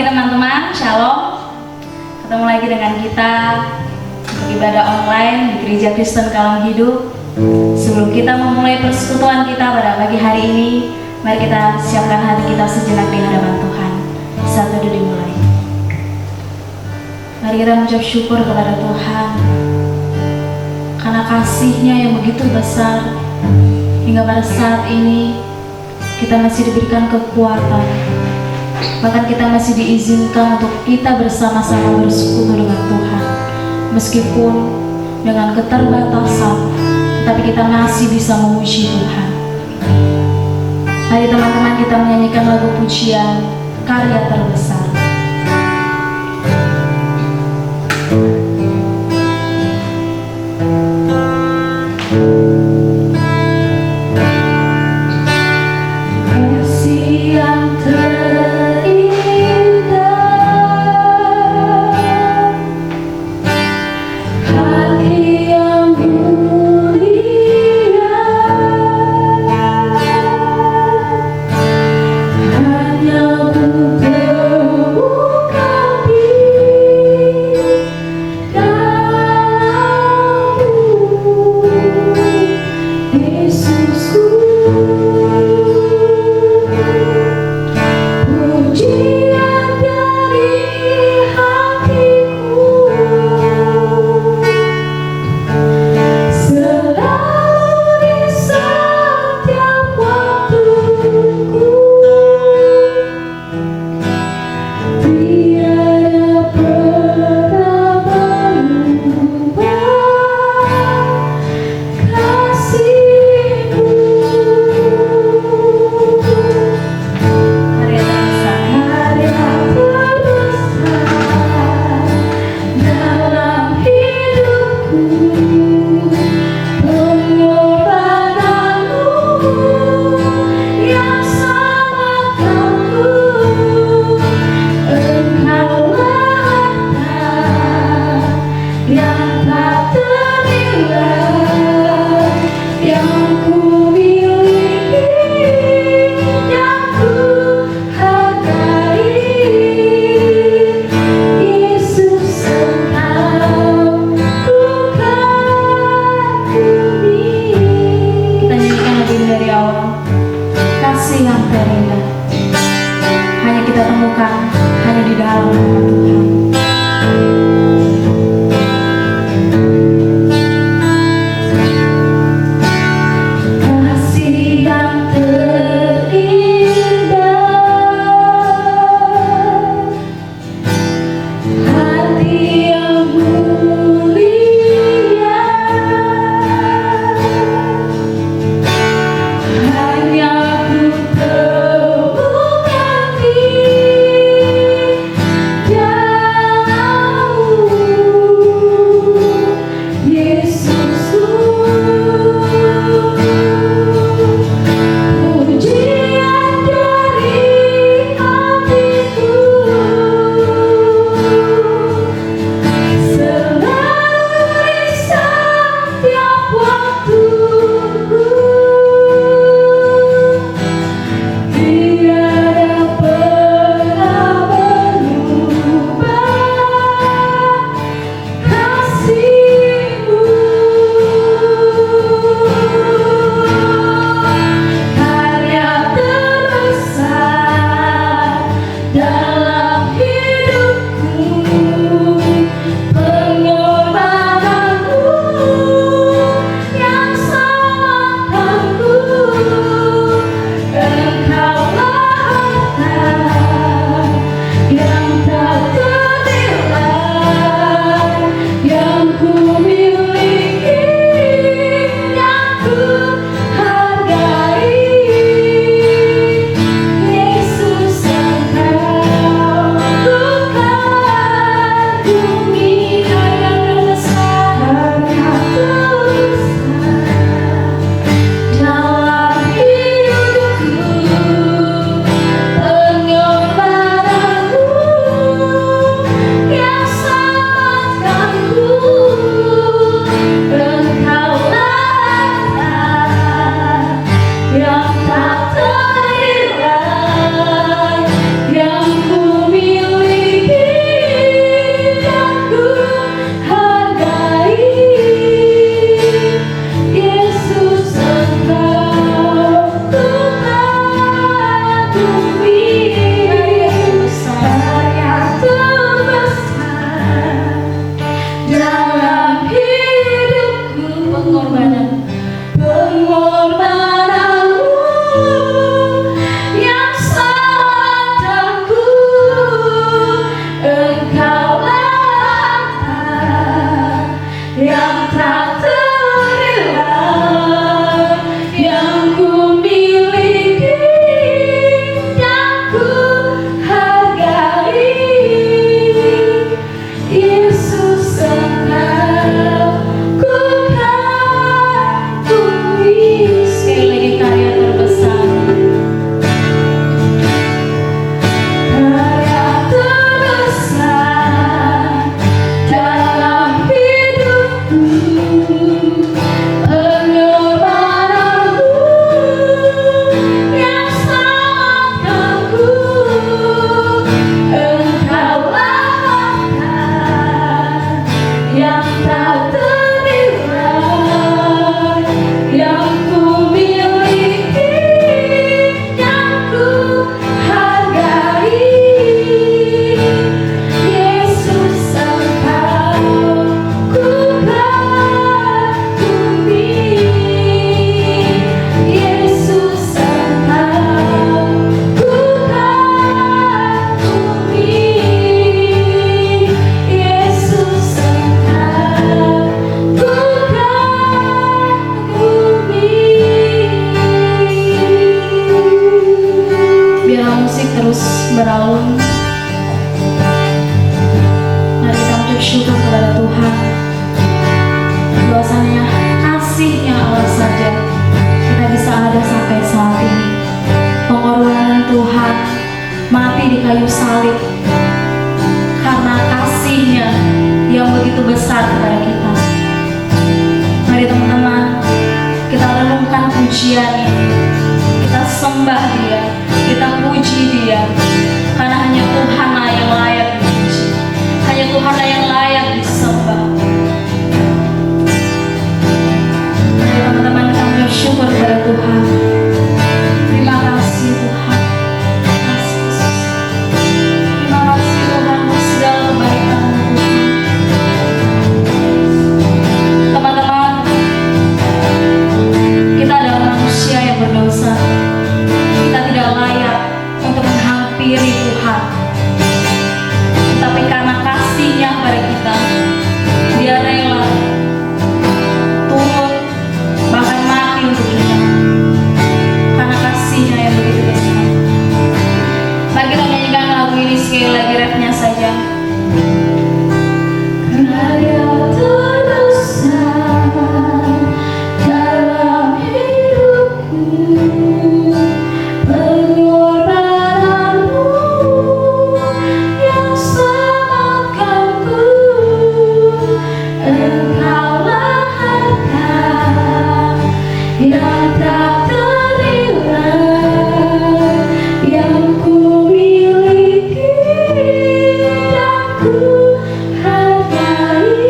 pagi teman-teman, Shalom. Ketemu lagi dengan kita untuk ibadah online di Gereja Kristen Kalong Hidup. Sebelum kita memulai persekutuan kita pada pagi hari ini, mari kita siapkan hati kita sejenak di hadapan Tuhan. Satu dulu dimulai. Mari kita mengucap syukur kepada Tuhan karena kasih-Nya yang begitu besar, hingga pada saat ini kita masih diberikan kekuatan, bahkan kita masih diizinkan untuk kita bersama-sama bersekutu dengan Tuhan. Meskipun dengan keterbatasan, tapi kita masih bisa memuji Tuhan. Mari teman-teman kita menyanyikan lagu pujian Karya Terbesar. pengorbanan. Pengorbananmu yang sangat agung, Engkaulah harta yang tak ternilai, yang ku miliki, yang ku hargai. Yesus, Engkau ku kagumi. Sekali lagi karya terbesar, karya terbesar dalam hidupku. Pengorbananmu yang sangat agung, Engkaulah harta yang tak ternilai, yang ku miliki, yang ku hargai. Yesus, Engkau ku kagumi. Yesus, Engkau ku kagumi. Yesus, Engkau ku kagumi. Biarlah musik terus beralun. Mari kita ucap syukur kepada Tuhan. Bahwasanya kasih-Nya Allah saja kita bisa ada sampai saat ini. Pengorbanan Tuhan mati di kayu salib karena kasih-Nya yang begitu besar kepada kita. Mari teman-teman, kita renungkan pujian ini, kita sembah Dia, kita puji Dia, karena hanya Tuhanlah yang layak dipuji, hanya Tuhanlah yang layak disembah. Mari teman-teman, kita bersyukur kepada Tuhan. Terima kasih Tuhan. Terima kasih Yesus. Terima kasih Tuhan untuk segala kebaikan-Mu Tuhan. Teman-teman, kita adalah manusia yang berdosa. Kita tidak layak untuk menghampiri Tuhan. Tapi karena kasih-Nya pada kita, Dia rela turun bahkan mati untuk kita. Karena kasih-Nya yang begitu besar. Mari kita nyanyikan lagu ini sekali lagi, refnya saja. Karya terbesar dalam hidupku, pengorbananmu yang sangat agung, Engkaulah harta yang tak ternilai, yang ku miliki, yang ku hargai.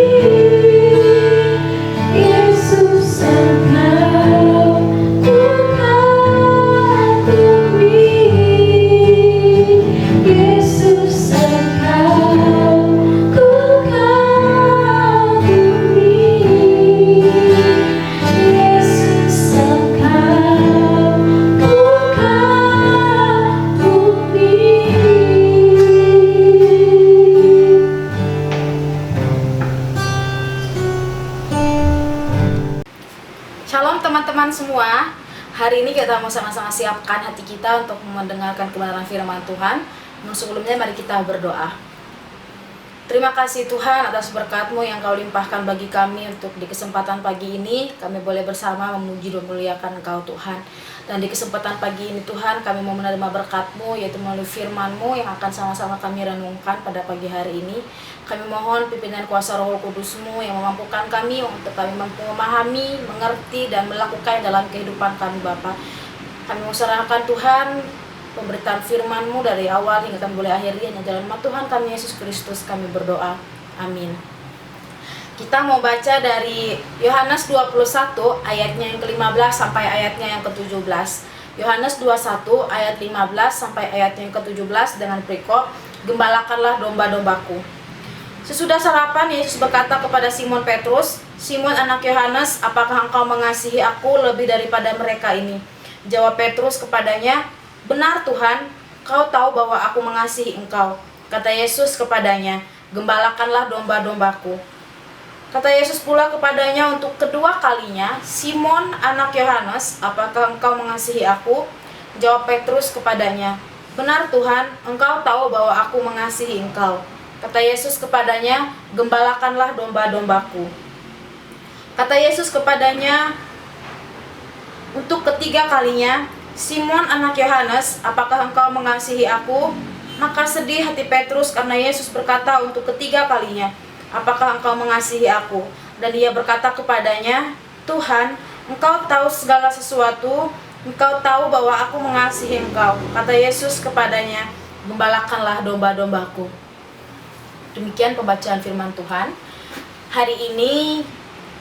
Yesus, Engkau ku kagumi. Yesus, Engkau ku kagumi. Yesus, Engkau ku kagumi. Shalom teman-teman semua. Hari ini kita mau sama-sama siapkan hati kita untuk mendengarkan kebenaran firman Tuhan. Namun sebelumnya mari kita berdoa. Terima kasih Tuhan atas berkat-Mu yang Kau limpahkan bagi kami untuk di kesempatan pagi ini kami boleh bersama memuji dan memuliakan Engkau Tuhan. Dan di kesempatan pagi ini Tuhan kami mau menerima berkat-Mu, yaitu melalui firman-Mu yang akan sama-sama kami renungkan pada pagi hari ini. Kami mohon pimpinan kuasa Roh Kudus-Mu yang memampukan kami untuk kami mampu memahami, mengerti, dan melakukan dalam kehidupan kami Bapa. Kami mau serahkan Tuhan pemberitaan firman-Mu dari awal hingga kami boleh akhiri hanya dalam nama Tuhan kami Yesus Kristus kami berdoa. Amin. Kita mau baca dari Yohanes 21 ayatnya yang ke-15 sampai ayatnya yang ke-17. Yohanes 21 ayat 15 sampai ayatnya yang ke-17 dengan perikop, "Gembalakanlah domba-dombaku." Sesudah sarapan, Yesus berkata kepada Simon Petrus, Simon anak Yohanes, apakah engkau mengasihi aku lebih daripada mereka ini? Jawab Petrus kepadanya, benar Tuhan, kau tahu bahwa aku mengasihi engkau. Kata Yesus kepadanya, gembalakanlah domba-dombaku. Kata Yesus pula kepadanya untuk kedua kalinya, Simon anak Yohanes, apakah engkau mengasihi aku? Jawab Petrus kepadanya, benar Tuhan, engkau tahu bahwa aku mengasihi engkau. Kata Yesus kepadanya, gembalakanlah domba-dombaku. Kata Yesus kepadanya untuk ketiga kalinya, Simon anak Yohanes, apakah engkau mengasihi aku? Maka sedih hati Petrus karena Yesus berkata untuk ketiga kalinya, apakah engkau mengasihi aku? Dan dia berkata kepadanya, Tuhan, engkau tahu segala sesuatu, engkau tahu bahwa aku mengasihi engkau. Kata Yesus kepadanya, gembalakanlah domba-dombaku. Demikian pembacaan firman Tuhan. Hari ini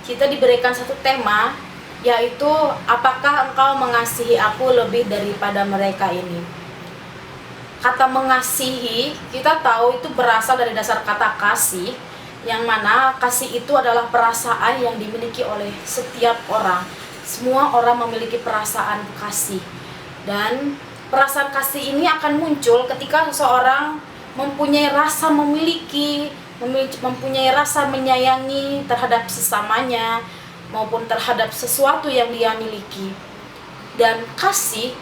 kita diberikan satu tema, yaitu apakah engkau mengasihi aku lebih daripada mereka ini. Kata mengasihi, kita tahu itu berasal dari dasar kata kasih, yang mana kasih itu adalah perasaan yang dimiliki oleh setiap orang. Semua orang memiliki perasaan kasih, dan perasaan kasih ini akan muncul ketika seseorang mempunyai rasa mempunyai rasa menyayangi terhadap sesamanya maupun terhadap sesuatu yang dia miliki. Dan kasih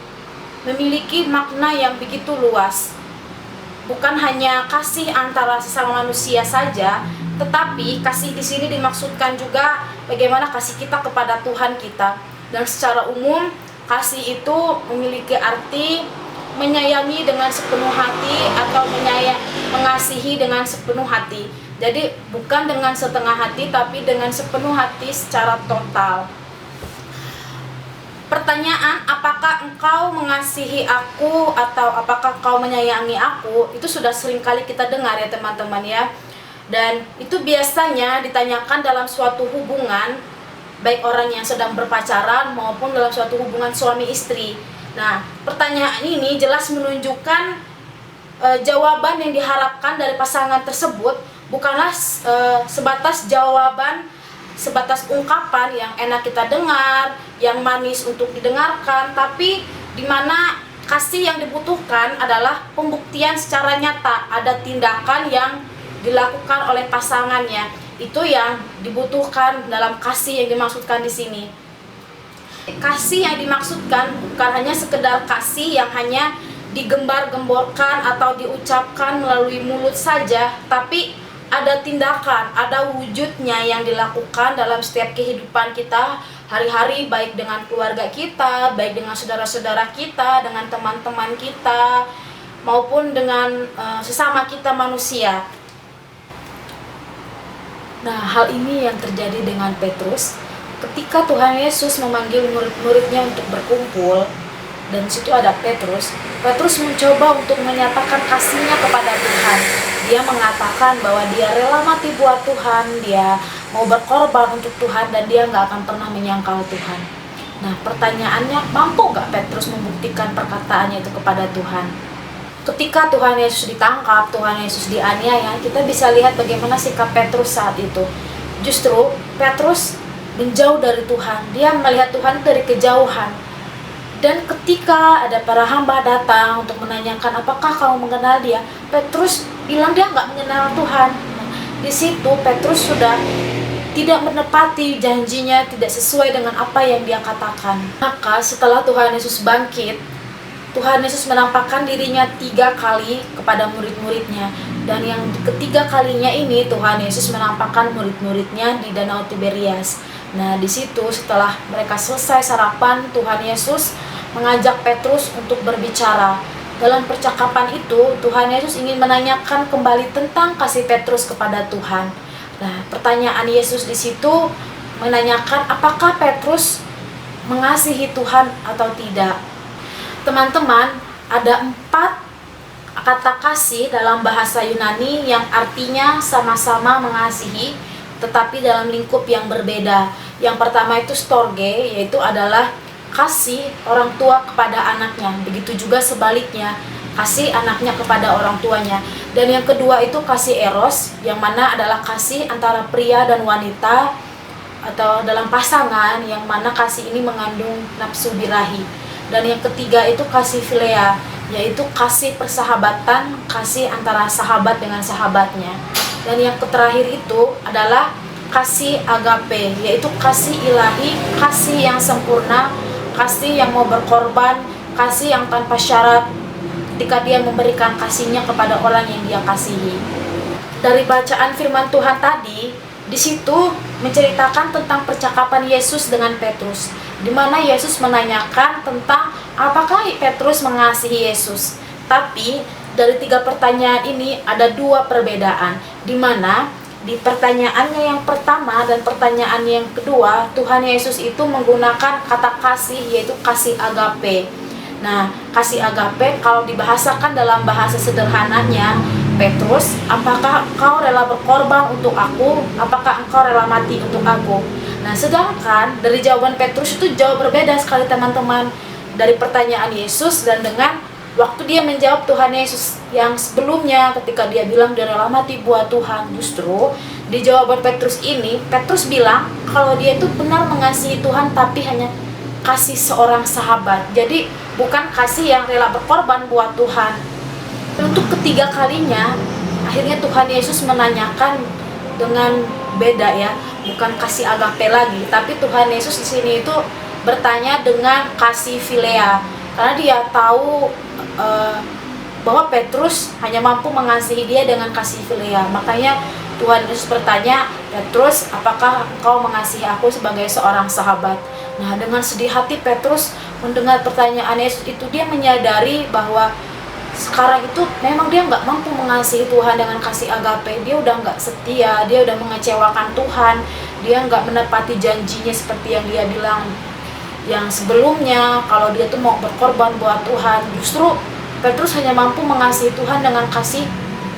memiliki makna yang begitu luas. Bukan hanya kasih antara sesama manusia saja, tetapi kasih di sini dimaksudkan juga bagaimana kasih kita kepada Tuhan kita. Dan secara umum, kasih itu memiliki arti menyayangi dengan sepenuh hati atau mengasihi dengan sepenuh hati. Jadi bukan dengan setengah hati, tapi dengan sepenuh hati secara total. Pertanyaan, apakah engkau mengasihi aku atau apakah kau menyayangi aku, itu sudah sering kali kita dengar ya teman-teman ya. Dan itu biasanya ditanyakan dalam suatu hubungan, baik orang yang sedang berpacaran maupun dalam suatu hubungan suami istri. Nah, pertanyaan ini jelas menunjukkan jawaban yang diharapkan dari pasangan tersebut bukanlah sebatas jawaban, sebatas ungkapan yang enak kita dengar, yang manis untuk didengarkan, tapi di mana kasih yang dibutuhkan adalah pembuktian secara nyata, ada tindakan yang dilakukan oleh pasangannya. Itu yang dibutuhkan dalam kasih yang dimaksudkan di sini. Kasih yang dimaksudkan bukan hanya sekedar kasih yang hanya digembar-gemborkan atau diucapkan melalui mulut saja, tapi ada tindakan, ada wujudnya yang dilakukan dalam setiap kehidupan kita hari-hari, baik dengan keluarga kita, baik dengan saudara-saudara kita, dengan teman-teman kita, maupun dengan sesama kita manusia. Nah, hal ini yang terjadi dengan Petrus ketika Tuhan Yesus memanggil murid-muridnya untuk berkumpul, dan di situ ada Petrus. Petrus mencoba untuk menyatakan kasihnya kepada Tuhan. Dia mengatakan bahwa dia rela mati buat Tuhan, dia mau berkorban untuk Tuhan, dan dia nggak akan pernah menyangkal Tuhan. Nah, pertanyaannya, mampu nggak Petrus membuktikan perkataannya itu kepada Tuhan? Ketika Tuhan Yesus ditangkap, Tuhan Yesus dianiaya, kita bisa lihat bagaimana sikap Petrus saat itu. Justru Petrus menjauh dari Tuhan, dia melihat Tuhan dari kejauhan. Dan ketika ada para hamba datang untuk menanyakan apakah kamu mengenal dia, Petrus bilang dia nggak mengenal Tuhan. Di situ Petrus sudah tidak menepati janjinya, tidak sesuai dengan apa yang dia katakan. Maka setelah Tuhan Yesus bangkit, Tuhan Yesus menampakkan dirinya 3 kali kepada murid-muridnya. Dan yang ketiga kalinya ini Tuhan Yesus menampakkan murid-muridnya di Danau Tiberias. Nah, di situ setelah mereka selesai sarapan, Tuhan Yesus mengajak Petrus untuk berbicara. Dalam percakapan itu, Tuhan Yesus ingin menanyakan kembali tentang kasih Petrus kepada Tuhan. Nah, pertanyaan Yesus di situ menanyakan apakah Petrus mengasihi Tuhan atau tidak. Teman-teman, ada 4 kata kasih dalam bahasa Yunani yang artinya sama-sama mengasihi, tetapi dalam lingkup yang berbeda. Yang pertama itu storge, yaitu adalah kasih orang tua kepada anaknya. Begitu juga sebaliknya, kasih anaknya kepada orang tuanya. Dan yang kedua itu kasih eros, yang mana adalah kasih antara pria dan wanita. atau dalam pasangan, yang mana kasih ini mengandung nafsu birahi. Dan yang ketiga itu kasih philea, yaitu kasih persahabatan, kasih antara sahabat dengan sahabatnya. Dan yang terakhir itu adalah kasih agape, yaitu kasih ilahi, kasih yang sempurna, kasih yang mau berkorban, kasih yang tanpa syarat ketika dia memberikan kasihnya kepada orang yang dia kasihi. Dari bacaan firman Tuhan tadi, di situ menceritakan tentang percakapan Yesus dengan Petrus, di mana Yesus menanyakan tentang apakah Petrus mengasihi Yesus. Tapi dari 3 pertanyaan ini ada 2 perbedaan, di mana di pertanyaannya yang pertama dan pertanyaan yang kedua, Tuhan Yesus itu menggunakan kata kasih, yaitu kasih agape. Nah, kasih agape kalau dibahasakan dalam bahasa sederhananya, Petrus, apakah engkau rela berkorban untuk aku? Apakah engkau rela mati untuk aku? Nah, sedangkan dari jawaban Petrus itu jauh berbeda sekali teman-teman dari pertanyaan Yesus dan dengan waktu dia menjawab Tuhan Yesus yang sebelumnya ketika dia bilang dia rela mati buat Tuhan. Justru di jawaban Petrus ini, Petrus bilang kalau dia itu benar mengasihi Tuhan tapi hanya kasih seorang sahabat. Jadi bukan kasih yang rela berkorban buat Tuhan. Untuk ketiga kalinya, akhirnya Tuhan Yesus menanyakan dengan beda ya, bukan kasih agape lagi, tapi Tuhan Yesus di sini itu bertanya dengan kasih philea, karena dia tahu bahwa Petrus hanya mampu mengasihi dia dengan kasih philea. Makanya Tuhan Yesus bertanya, Petrus, apakah engkau mengasihi aku sebagai seorang sahabat? Nah, dengan sedih hati Petrus mendengar pertanyaan Yesus itu, dia menyadari bahwa sekarang itu memang dia nggak mampu mengasihi Tuhan dengan kasih agape. Dia udah nggak setia, dia udah mengecewakan Tuhan, dia nggak menepati janjinya seperti yang dia bilang yang sebelumnya kalau dia tuh mau berkorban buat Tuhan. Justru Petrus hanya mampu mengasihi Tuhan dengan kasih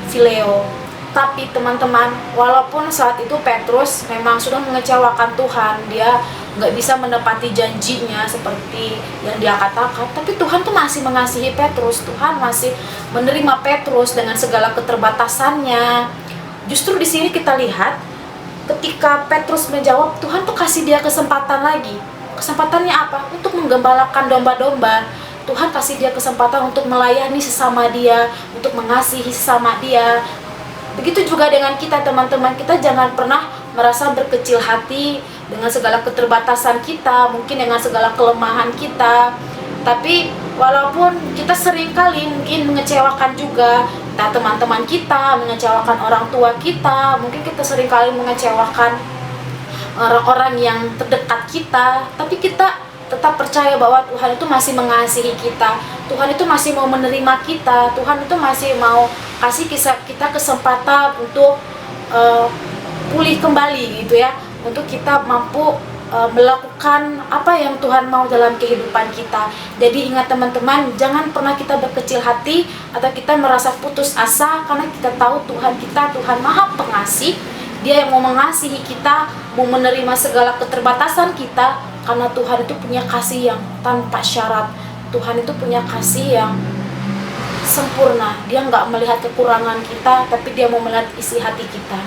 phileo. Tapi teman-teman, walaupun saat itu Petrus memang sudah mengecewakan Tuhan, dia nggak bisa menepati janjinya seperti yang dia katakan, tapi Tuhan tuh masih mengasihi Petrus. Tuhan masih menerima Petrus dengan segala keterbatasannya. Justru di sini kita lihat ketika Petrus menjawab, Tuhan tuh kasih dia kesempatan lagi. Kesempatannya apa? Untuk menggembalakan domba-domba. Tuhan kasih dia kesempatan untuk melayani sesama dia, untuk mengasihi sesama dia. Begitu juga dengan kita teman-teman, kita jangan pernah merasa berkecil hati dengan segala keterbatasan kita, mungkin dengan segala kelemahan kita. Tapi walaupun kita seringkali mungkin mengecewakan juga teman-teman kita, mengecewakan orang tua kita, mungkin kita seringkali mengecewakan orang-orang yang terdekat kita, tapi kita tetap percaya bahwa Tuhan itu masih mengasihi kita, Tuhan itu masih mau menerima kita, Tuhan itu masih mau kasih kita kesempatan untuk pulih kembali gitu ya, untuk kita mampu melakukan apa yang Tuhan mau dalam kehidupan kita. Jadi ingat teman-teman, jangan pernah kita berkecil hati atau kita merasa putus asa, karena kita tahu Tuhan kita, Tuhan Maha Pengasih. Dia yang mau mengasihi kita, mau menerima segala keterbatasan kita, karena Tuhan itu punya kasih yang tanpa syarat. Tuhan itu punya kasih yang sempurna. Dia nggak melihat kekurangan kita, tapi dia mau melihat isi hati kita.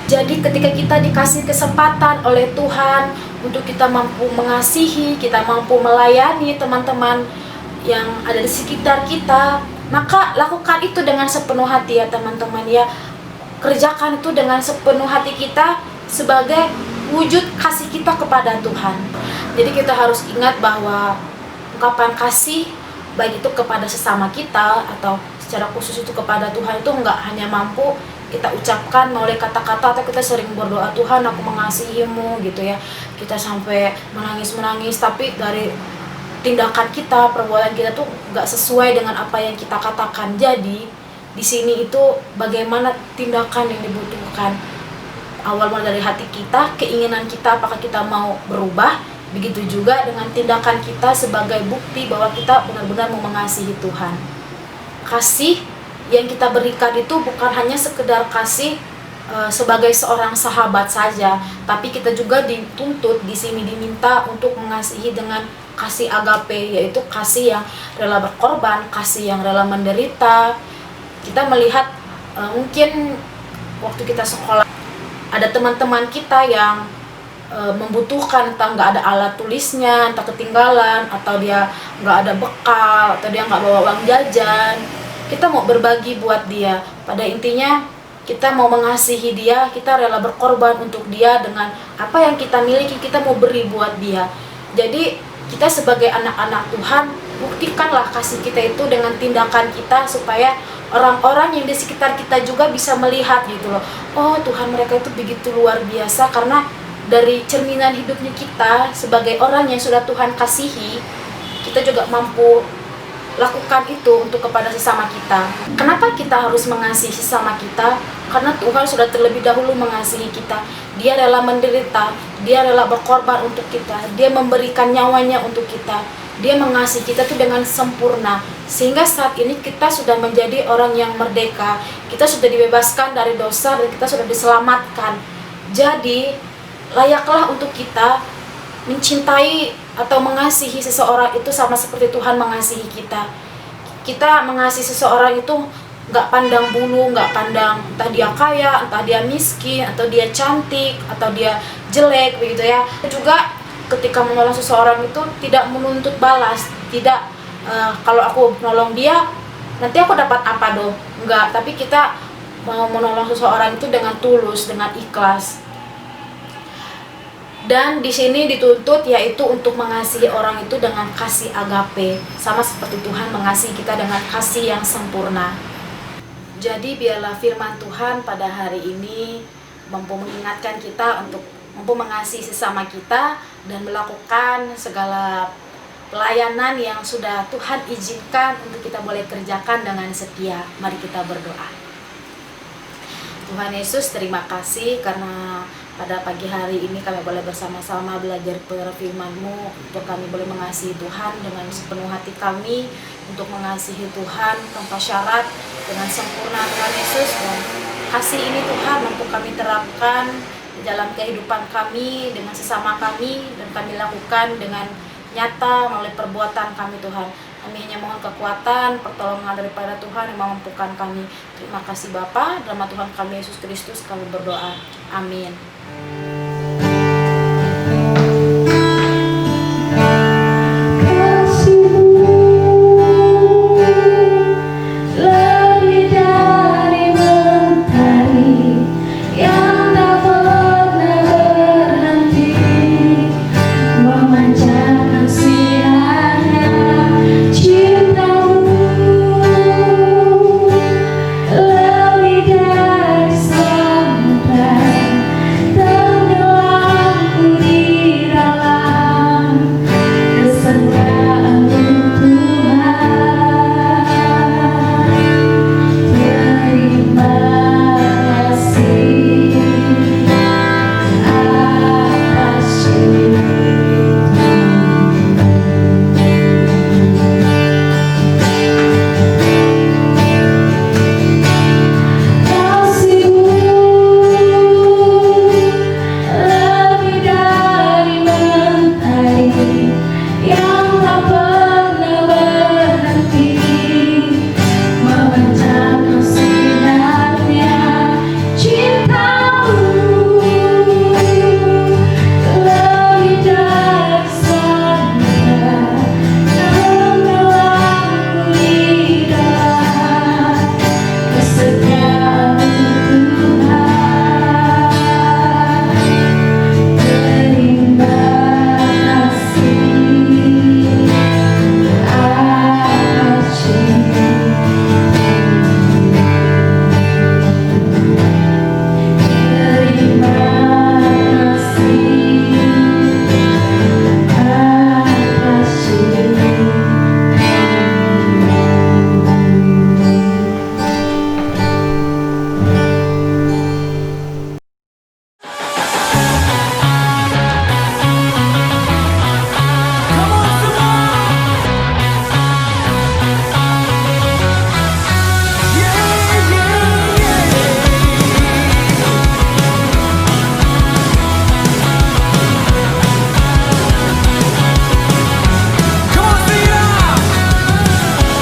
Jadi ketika kita dikasih kesempatan oleh Tuhan untuk kita mampu mengasihi, kita mampu melayani teman-teman yang ada di sekitar kita, maka lakukan itu dengan sepenuh hati ya teman-teman ya. Kerjakan itu dengan sepenuh hati kita sebagai wujud kasih kita kepada Tuhan. Jadi kita harus ingat bahwa ungkapan kasih, baik itu kepada sesama kita atau secara khusus itu kepada Tuhan, itu enggak hanya mampu kita ucapkan melalui kata-kata atau kita sering berdoa, Tuhan aku mengasihimu gitu ya, kita sampai menangis-menangis, tapi dari tindakan kita, perbuatan kita tuh enggak sesuai dengan apa yang kita katakan. Jadi di sini itu bagaimana tindakan yang dibutuhkan, awal mulai dari hati kita, keinginan kita, apakah kita mau berubah. Begitu juga dengan tindakan kita sebagai bukti bahwa kita benar-benar mau mengasihi Tuhan. Kasih yang kita berikan itu bukan hanya sekedar kasih sebagai seorang sahabat saja, tapi kita juga dituntut di sini, diminta untuk mengasihi dengan kasih agape, yaitu kasih yang rela berkorban, kasih yang rela menderita. Kita melihat mungkin waktu kita sekolah ada teman-teman kita yang membutuhkan, entah nggak ada alat tulisnya, entah ketinggalan, atau dia nggak ada bekal, atau dia nggak bawa uang jajan, kita mau berbagi buat dia. Pada intinya kita mau mengasihi dia, kita rela berkorban untuk dia dengan apa yang kita miliki, kita mau beri buat dia. Jadi kita sebagai anak-anak Tuhan, buktikanlah kasih kita itu dengan tindakan kita, supaya orang-orang yang di sekitar kita juga bisa melihat gitu loh. Oh, Tuhan mereka itu begitu luar biasa, karena dari cerminan hidupnya kita sebagai orang yang sudah Tuhan kasihi, kita juga mampu lakukan itu untuk kepada sesama kita. Kenapa kita harus mengasihi sesama kita? Karena Tuhan sudah terlebih dahulu mengasihi kita. Dia rela menderita, dia rela berkorban untuk kita, dia memberikan nyawanya untuk kita, dia mengasihi kita tuh dengan sempurna. Sehingga saat ini kita sudah menjadi orang yang merdeka, kita sudah dibebaskan dari dosa, dan kita sudah diselamatkan. Jadi layaklah untuk kita mencintai atau mengasihi seseorang itu sama seperti Tuhan mengasihi kita. Kita mengasihi seseorang itu nggak pandang bulu, nggak pandang entah dia kaya, entah dia miskin, atau dia cantik, atau dia jelek, begitu ya. Juga ketika menolong seseorang itu tidak menuntut balas, tidak kalau aku menolong dia nanti aku dapat apa dong, enggak. Tapi kita mau menolong seseorang itu dengan tulus, dengan ikhlas. Dan di sini dituntut yaitu untuk mengasihi orang itu dengan kasih agape, sama seperti Tuhan mengasihi kita dengan kasih yang sempurna. Jadi biarlah firman Tuhan pada hari ini mampu mengingatkan kita untuk mampu mengasihi sesama kita dan melakukan segala pelayanan yang sudah Tuhan izinkan untuk kita boleh kerjakan dengan setia. Mari kita berdoa. Tuhan Yesus, terima kasih karena pada pagi hari ini kami boleh bersama-sama belajar firman-Mu, untuk kami boleh mengasihi Tuhan dengan sepenuh hati kami, untuk mengasihi Tuhan tanpa syarat, dengan sempurna Tuhan Yesus. Dan kasih ini Tuhan mampu kami terapkan di dalam kehidupan kami, dengan sesama kami, dan kami lakukan dengan nyata melalui perbuatan kami Tuhan. Kami hanya mohon kekuatan, pertolongan daripada Tuhan yang memampukan kami. Terima kasih Bapa, dalam nama Tuhan kami Yesus Kristus kami berdoa. Amin.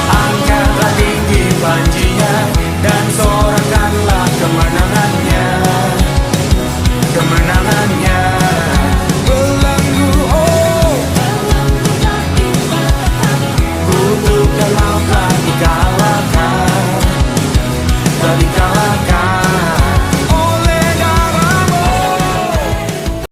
Angkatlah tinggi panjinya dan sorakanlah kemenangan.